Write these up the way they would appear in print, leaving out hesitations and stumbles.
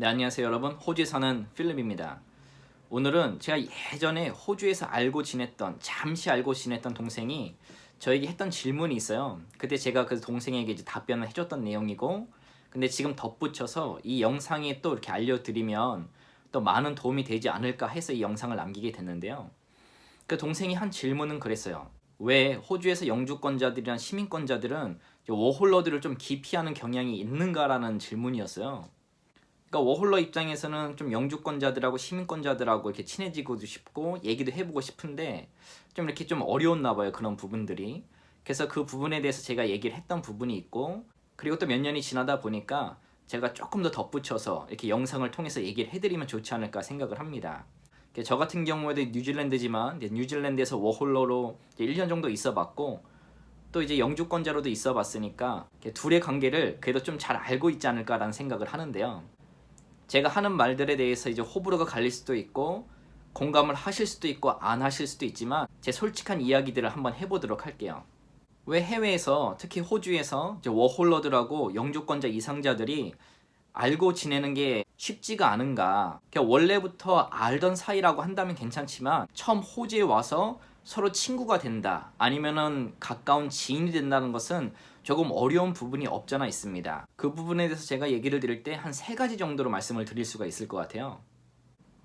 네, 안녕하세요 여러분. 호주에 사는 필립입니다. 오늘은 제가 예전에 호주에서 잠시 알고 지냈던 동생이 저에게 했던 질문이 있어요. 그때 제가 그 동생에게 이제 답변을 해줬던 내용이고, 근데 지금 덧붙여서 이 영상에 또 이렇게 알려드리면 또 많은 도움이 되지 않을까 해서 이 영상을 남기게 됐는데요. 그 동생이 한 질문은 그랬어요. 왜 호주에서 영주권자들이나 시민권자들은 워홀러들을 좀 기피하는 경향이 있는가라는 질문이었어요. 그러니까 워홀러 입장에서는 좀 영주권자들하고 시민권자들하고 이렇게 친해지고도 싶고 얘기도 해보고 싶은데 좀 이렇게 좀 어려웠나 봐요, 그런 부분들이. 그래서 그 부분에 대해서 제가 얘기를 했던 부분이 있고, 그리고 또 몇 년이 지나다 보니까 제가 조금 더 덧붙여서 이렇게 영상을 통해서 얘기를 해드리면 좋지 않을까 생각을 합니다. 저 같은 경우에도 뉴질랜드지만 뉴질랜드에서 워홀러로 1년 정도 있어 봤고, 또 이제 영주권자로도 있어 봤으니까 둘의 관계를 그래도 좀 잘 알고 있지 않을까라는 생각을 하는데요. 제가 하는 말들에 대해서 이제 호불호가 갈릴 수도 있고 공감을 하실 수도 있고 안 하실 수도 있지만 제 솔직한 이야기들을 한번 해보도록 할게요. 왜 해외에서, 특히 호주에서 이제 워홀러들하고 영주권자 이상자들이 알고 지내는 게 쉽지가 않은가. 그러니까 원래부터 알던 사이라고 한다면 괜찮지만 처음 호주에 와서 서로 친구가 된다, 아니면은 가까운 지인이 된다는 것은 조금 어려운 부분이 없잖아 있습니다. 그 부분에 대해서 제가 얘기를 드릴 때 한 3가지 정도로 말씀을 드릴 수가 있을 것 같아요.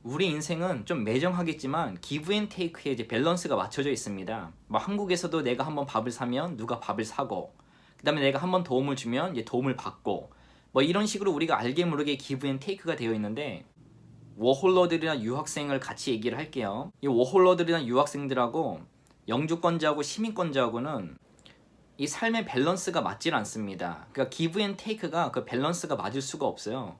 우리 인생은 좀 매정하겠지만 기브 앤 테이크에 이제 밸런스가 맞춰져 있습니다. 뭐 한국에서도 내가 한번 밥을 사면 누가 밥을 사고, 그 다음에 내가 한번 도움을 주면 이제 도움을 받고, 뭐 이런 식으로 우리가 알게 모르게 기브 앤 테이크가 되어 있는데, 워홀러들이나 유학생을 같이 얘기를 할게요. 이 워홀러들이나 유학생들하고 영주권자하고 시민권자하고는 이 삶의 밸런스가 맞질 않습니다. 그러니까 기브 앤 테이크가 그 밸런스가 맞을 수가 없어요.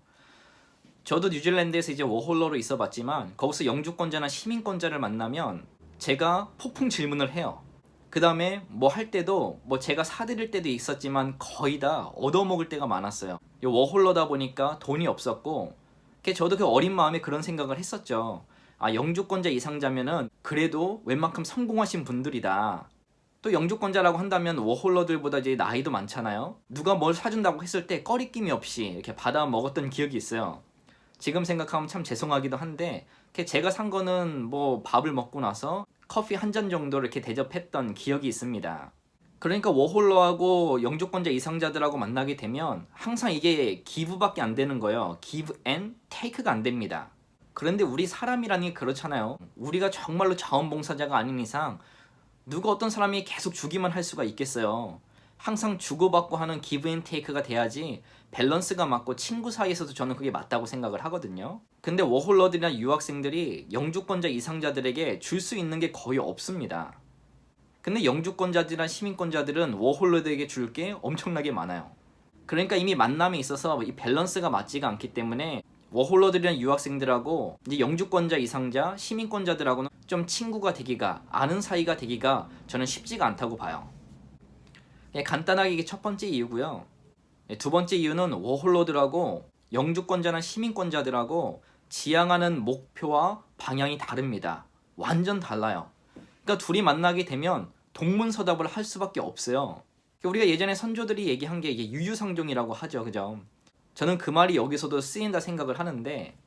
저도 뉴질랜드에서 이제 워홀러로 있어 봤지만 거기서 영주권자나 시민권자를 만나면 제가 폭풍 질문을 해요. 그 다음에 뭐 할 때도 뭐 제가 사드릴 때도 있었지만 거의 다 얻어먹을 때가 많았어요. 워홀러다 보니까 돈이 없었고, 저도 그 어린 마음에 그런 생각을 했었죠. 아, 영주권자 이상자면은 그래도 웬만큼 성공하신 분들이다. 또 영주권자라고 한다면 워홀러들보다 이제 나이도 많잖아요. 누가 뭘 사준다고 했을 때 꺼리낌이 없이 이렇게 받아 먹었던 기억이 있어요. 지금 생각하면 참 죄송하기도 한데, 제가 산 거는 뭐 밥을 먹고 나서 커피 한 잔 정도를 이렇게 대접했던 기억이 있습니다. 그러니까 워홀러하고 영주권자 이상자들하고 만나게 되면 항상 이게 기브밖에 안 되는 거예요. give and take가 안 됩니다. 그런데 우리 사람이라는 게 그렇잖아요. 우리가 정말로 자원봉사자가 아닌 이상 누가 어떤 사람이 계속 주기만 할 수가 있겠어요. 항상 주고받고 하는 give and take가 돼야지 밸런스가 맞고, 친구 사이에서도 저는 그게 맞다고 생각을 하거든요. 근데 워홀러들이나 유학생들이 영주권자 이상자들에게 줄 수 있는 게 거의 없습니다. 근데 영주권자들이나 시민권자들은 워홀러들에게 줄 게 엄청나게 많아요. 그러니까 이미 만남에 있어서 이 밸런스가 맞지가 않기 때문에 워홀러들이나 유학생들하고 이제 영주권자 이상자, 시민권자들하고는 좀 친구가 되기가, 아는 사이가 되기가 저는 쉽지가 않다고 봐요. 간단하게 이게 첫 번째 이유고요. 두 번째 이유는 워홀러들하고 영주권자나 시민권자들하고 지향하는 목표와 방향이 다릅니다. 완전 달라요. 그러니까 둘이 만나게 되면 동문서답을 할 수밖에 없어요. 우리가 예전에 선조들이 얘기한 게 이게 유유상종이라고 하죠, 그죠? 저는 그 말이 여기서도 쓰인다 생각을 하는데,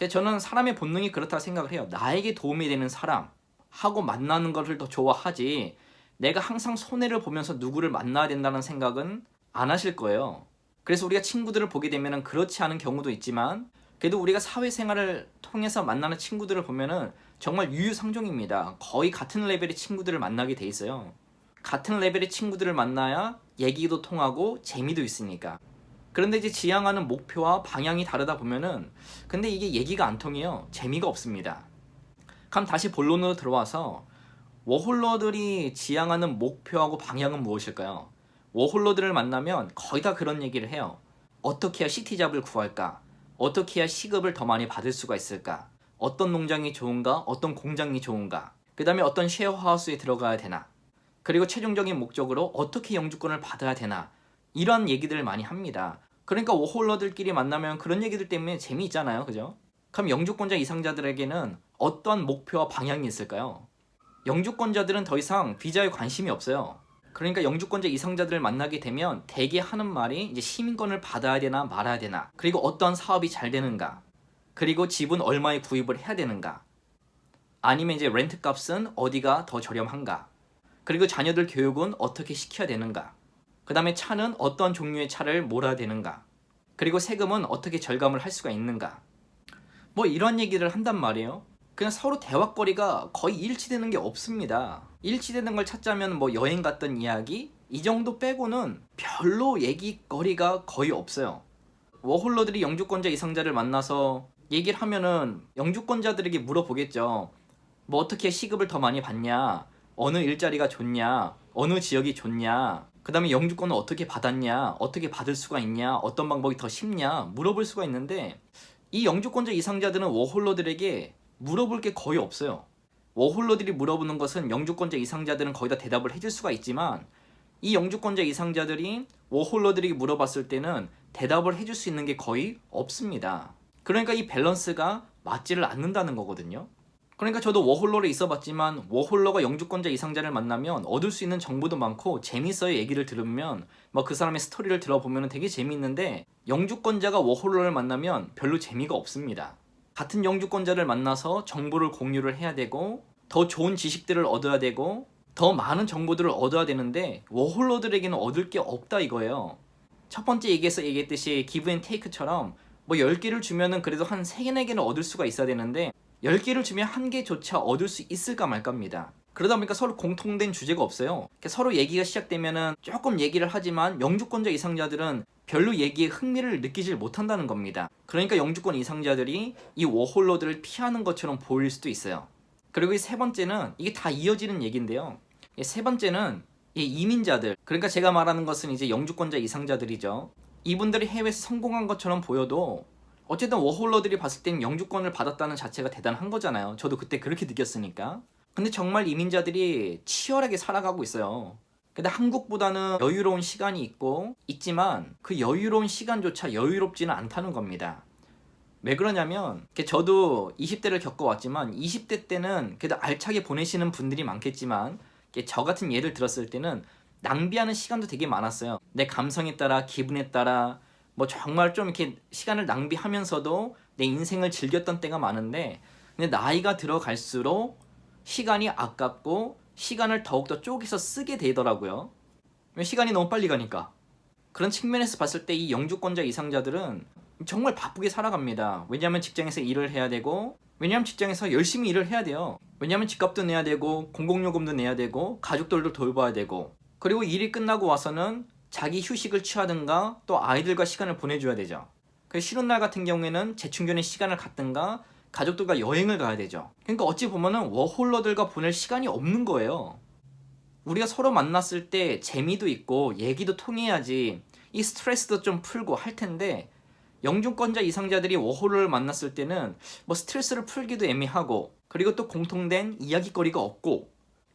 저는 사람의 본능이 그렇다 생각을 해요. 나에게 도움이 되는 사람하고 만나는 것을 더 좋아하지, 내가 항상 손해를 보면서 누구를 만나야 된다는 생각은 안 하실 거예요. 그래서 우리가 친구들을 보게 되면 그렇지 않은 경우도 있지만, 그래도 우리가 사회생활을 통해서 만나는 친구들을 보면은 정말 유유상종입니다. 거의 같은 레벨의 친구들을 만나게 돼 있어요. 같은 레벨의 친구들을 만나야 얘기도 통하고 재미도 있으니까. 그런데 이제 지향하는 목표와 방향이 다르다 보면은 근데 이게 얘기가 안 통해요. 재미가 없습니다. 그럼 다시 본론으로 들어와서 워홀러들이 지향하는 목표하고 방향은 무엇일까요? 워홀러들을 만나면 거의 다 그런 얘기를 해요. 어떻게 해야 시티잡을 구할까? 어떻게 해야 시급을 더 많이 받을 수가 있을까? 어떤 농장이 좋은가? 어떤 공장이 좋은가? 그 다음에 어떤 쉐어하우스에 들어가야 되나? 그리고 최종적인 목적으로 어떻게 영주권을 받아야 되나? 이런 얘기들을 많이 합니다. 그러니까 워홀러들끼리 만나면 그런 얘기들 때문에 재미있잖아요, 그죠? 그럼 영주권자 이상자들에게는 어떠한 목표와 방향이 있을까요? 영주권자들은 더 이상 비자에 관심이 없어요. 그러니까 영주권자 이상자들을 만나게 되면 대개 하는 말이 이제 시민권을 받아야 되나 말아야 되나, 그리고 어떤 사업이 잘 되는가, 그리고 집은 얼마에 구입을 해야 되는가, 아니면 이제 렌트 값은 어디가 더 저렴한가, 그리고 자녀들 교육은 어떻게 시켜야 되는가, 그 다음에 차는 어떤 종류의 차를 몰아야 되는가, 그리고 세금은 어떻게 절감을 할 수가 있는가, 뭐 이런 얘기를 한단 말이에요. 그냥 서로 대화거리가 거의 일치되는 게 없습니다. 일치되는 걸 찾자면 뭐 여행 갔던 이야기 이 정도 빼고는 별로 얘기거리가 거의 없어요. 워홀러들이 영주권자 이상자를 만나서 얘기를 하면은 영주권자들에게 물어보겠죠. 뭐 어떻게 시급을 더 많이 받냐, 어느 일자리가 좋냐, 어느 지역이 좋냐, 그 다음에 영주권을 어떻게 받았냐, 어떻게 받을 수가 있냐, 어떤 방법이 더 쉽냐 물어볼 수가 있는데, 이 영주권자 이상자들은 워홀러들에게 물어볼 게 거의 없어요. 워홀러들이 물어보는 것은 영주권자 이상자들은 거의 다 대답을 해줄 수가 있지만, 이 영주권자 이상자들이 워홀러들에게 물어봤을 때는 대답을 해줄 수 있는 게 거의 없습니다. 그러니까 이 밸런스가 맞지를 않는다는 거거든요. 그러니까 저도 워홀러에 있어봤지만 워홀러가 영주권자 이상자를 만나면 얻을 수 있는 정보도 많고 재밌어요. 얘기를 들으면 뭐 그 사람의 스토리를 들어보면 되게 재미있는데, 영주권자가 워홀러를 만나면 별로 재미가 없습니다. 같은 영주권자를 만나서 정보를 공유를 해야 되고 더 좋은 지식들을 얻어야 되고 더 많은 정보들을 얻어야 되는데 워홀러들에게는 얻을 게 없다 이거예요. 첫 번째 얘기했듯이 기브 앤 테이크처럼 뭐 10개를 주면은 그래도 한 3개, 4개는 얻을 수가 있어야 되는데 10개를 주면 1개조차 얻을 수 있을까 말까입니다. 그러다 보니까 서로 공통된 주제가 없어요. 서로 얘기가 시작되면은 조금 얘기를 하지만 영주권자 이상자들은 별로 얘기에 흥미를 느끼질 못한다는 겁니다. 그러니까 영주권 이상자들이 이 워홀러들을 피하는 것처럼 보일 수도 있어요. 그리고 이 세 번째는 이게 다 이어지는 얘기인데요. 이 세 번째는 이 이민자들, 그러니까 제가 말하는 것은 이제 영주권자 이상자들이죠. 이분들이 해외에서 성공한 것처럼 보여도 어쨌든 워홀러들이 봤을 땐 영주권을 받았다는 자체가 대단한 거잖아요. 저도 그때 그렇게 느꼈으니까. 근데 정말 이민자들이 치열하게 살아가고 있어요. 근데 한국보다는 여유로운 시간이 있지만 그 여유로운 시간조차 여유롭지는 않다는 겁니다. 왜 그러냐면 저도 20대를 겪어왔지만 20대 때는 그래도 알차게 보내시는 분들이 많겠지만 저 같은 예를 들었을 때는 낭비하는 시간도 되게 많았어요. 내 감성에 따라, 기분에 따라 뭐 정말 좀 이렇게 시간을 낭비하면서도 내 인생을 즐겼던 때가 많은데, 근데 나이가 들어갈수록 시간이 아깝고 시간을 더욱더 쪼개서 쓰게 되더라고요. 시간이 너무 빨리 가니까. 그런 측면에서 봤을 때 이 영주권자 이상자들은 정말 바쁘게 살아갑니다. 왜냐하면 직장에서 일을 해야 되고, 왜냐하면 직장에서 열심히 일을 해야 돼요. 왜냐하면 집값도 내야 되고 공공요금도 내야 되고 가족들도 돌봐야 되고, 그리고 일이 끝나고 와서는 자기 휴식을 취하든가 또 아이들과 시간을 보내줘야 되죠. 쉬는 날 같은 경우에는 재충전의 시간을 갖든가 가족들과 여행을 가야 되죠. 그러니까 어찌 보면은 워홀러들과 보낼 시간이 없는 거예요. 우리가 서로 만났을 때 재미도 있고 얘기도 통해야지 이 스트레스도 좀 풀고 할 텐데, 영주권자 이상자들이 워홀러를 만났을 때는 뭐 스트레스를 풀기도 애매하고 그리고 또 공통된 이야기거리가 없고,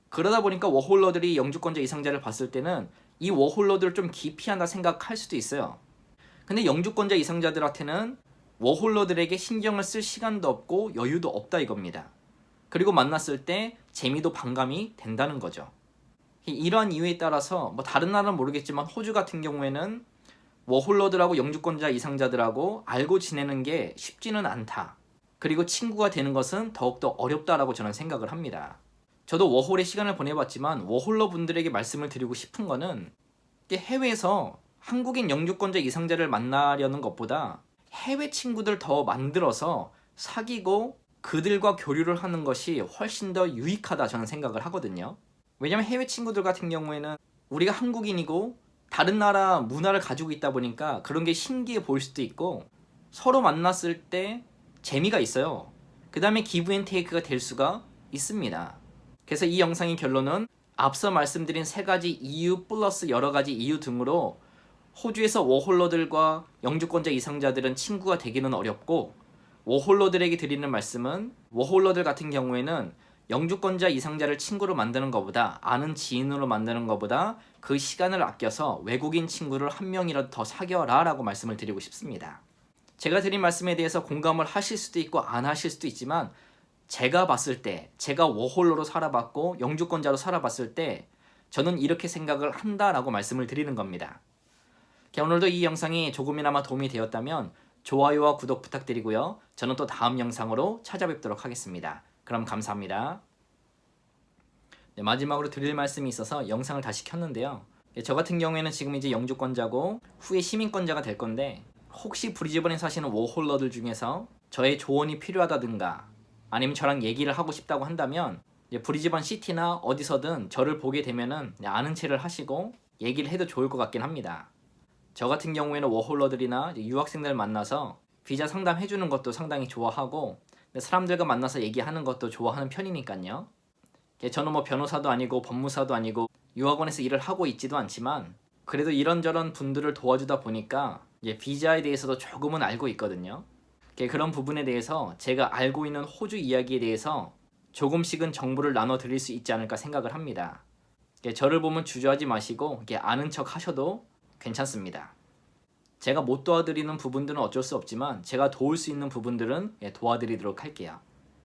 그러다 보니까 워홀러들이 영주권자 이상자를 봤을 때는 이 워홀러들을 좀 기피한다 생각할 수도 있어요. 근데 영주권자 이상자들한테는 워홀러들에게 신경을 쓸 시간도 없고 여유도 없다 이겁니다. 그리고 만났을 때 재미도 반감이 된다는 거죠. 이러한 이유에 따라서 뭐 다른 나라는 모르겠지만 호주 같은 경우에는 워홀러들하고 영주권자 이상자들하고 알고 지내는 게 쉽지는 않다. 그리고 친구가 되는 것은 더욱더 어렵다라고 저는 생각을 합니다. 저도 워홀의 시간을 보내봤지만 워홀러 분들에게 말씀을 드리고 싶은 거는, 해외에서 한국인 영주권자 이상자를 만나려는 것보다 해외 친구들 더 만들어서 사귀고 그들과 교류를 하는 것이 훨씬 더 유익하다 저는 생각을 하거든요. 왜냐면 해외 친구들 같은 경우에는 우리가 한국인이고 다른 나라 문화를 가지고 있다 보니까 그런 게 신기해 보일 수도 있고 서로 만났을 때 재미가 있어요. 그 다음에 기브 앤 테이크가 될 수가 있습니다. 그래서 이 영상의 결론은 앞서 말씀드린 3가지 이유 플러스 여러 가지 이유 등으로 호주에서 워홀러들과 영주권자 이상자들은 친구가 되기는 어렵고, 워홀러들에게 드리는 말씀은 워홀러들 같은 경우에는 영주권자 이상자를 친구로 만드는 것보다, 아는 지인으로 만드는 것보다 그 시간을 아껴서 외국인 친구를 한 명이라도 더 사귀어라 라고 말씀을 드리고 싶습니다. 제가 드린 말씀에 대해서 공감을 하실 수도 있고 안 하실 수도 있지만, 제가 봤을 때, 제가 워홀러로 살아봤고 영주권자로 살아봤을 때 저는 이렇게 생각을 한다라고 말씀을 드리는 겁니다. 오늘도 이 영상이 조금이나마 도움이 되었다면 좋아요와 구독 부탁드리고요. 저는 또 다음 영상으로 찾아뵙도록 하겠습니다. 그럼 감사합니다. 네, 마지막으로 드릴 말씀이 있어서 영상을 다시 켰는데요. 저 같은 경우에는 지금 이제 영주권자고 후에 시민권자가 될 건데, 혹시 브리즈번에 사시는 워홀러들 중에서 저의 조언이 필요하다든가 아니면 저랑 얘기를 하고 싶다고 한다면 브리즈번 시티나 어디서든 저를 보게 되면은 아는 체를 하시고 얘기를 해도 좋을 것 같긴 합니다. 저 같은 경우에는 워홀러들이나 유학생들 만나서 비자 상담해주는 것도 상당히 좋아하고, 사람들과 만나서 얘기하는 것도 좋아하는 편이니까요. 저는 뭐 변호사도 아니고 법무사도 아니고 유학원에서 일을 하고 있지도 않지만, 그래도 이런저런 분들을 도와주다 보니까 비자에 대해서도 조금은 알고 있거든요. 그런 부분에 대해서 제가 알고 있는 호주 이야기에 대해서 조금씩은 정보를 나눠 드릴 수 있지 않을까 생각을 합니다. 저를 보면 주저하지 마시고 아는 척 하셔도 괜찮습니다. 제가 못 도와드리는 부분들은 어쩔 수 없지만 제가 도울 수 있는 부분들은 도와드리도록 할게요.